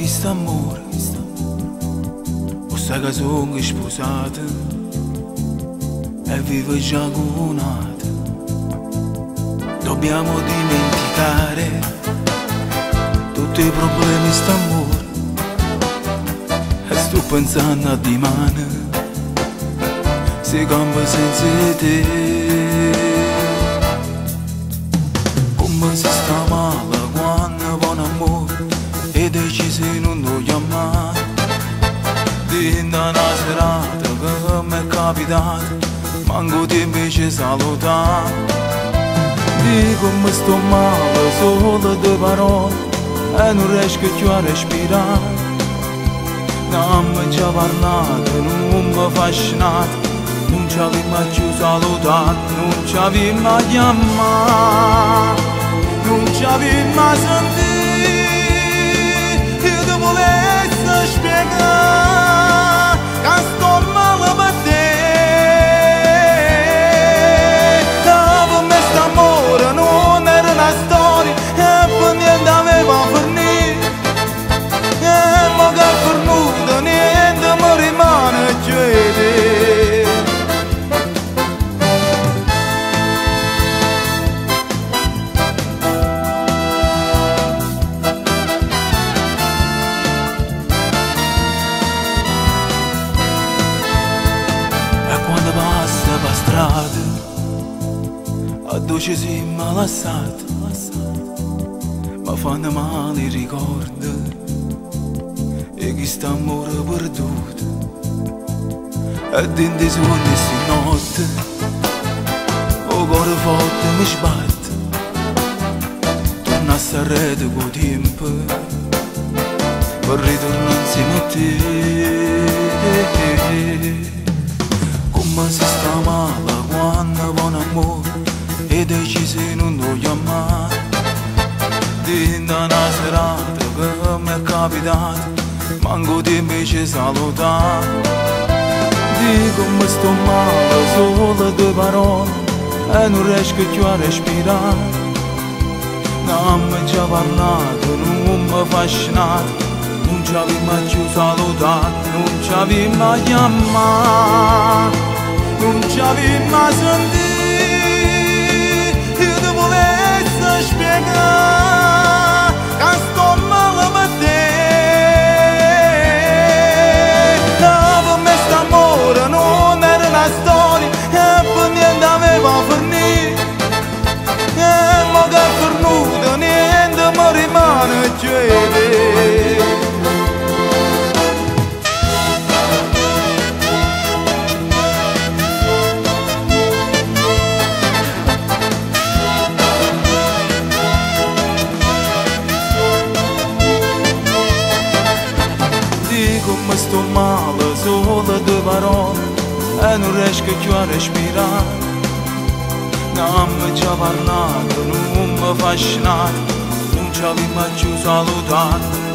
quest'amore, questa che sono sposata e vive già agonata. Dobbiamo dimenticare tutti i problemi st'amore e sto pensando a dimani se campa senza te. Come si sta male quando buon amore e decisi non lo chiamare. Dentro una serata che mi è capitata manco ti invece salutare. Dico come sto male solo due parole e non riesco più a respirare. Non mi ci ha parlato, non mi fa scenato, non ci avevo mai più salutato, non ci avevo mai chiamato, non ci avevo mai sentito. Io ti volessi spiegare che sto male per te. Per me st'amore non era una storia e per niente aveva finito. E mo che è fornuto niente mi rimane a chiedere. Per strada a dove siamo lasciati mi fanno male i ricordi e chi sta amore perduto e dentro i suoni di notte il cuore forte mi sbatte torna a rete con tempo per ritornare insieme a te. Come si sta male quando buon amore e decisi non lo chiamare. Dentro una serata che mi è capitata manco ti invece salutare. Dico come sto male solo due parole e non riesco più a respirare. Non mi ci ha parlato, non mi fa scenato, non ci avevo mai più salutato, non ci avevo mai chiamato, non ci avevo mai sentito. Io ti volessi spiegare che sto male per te. Per me st'amore non era una storia e per niente aveva finito. E mo che è fornuto niente mi rimane a chiedere. Come sto male solo due parole e non riesco più a respirare. Non mi ci ha parlato, non mi fa scenato, non ci avevo mai più salutato.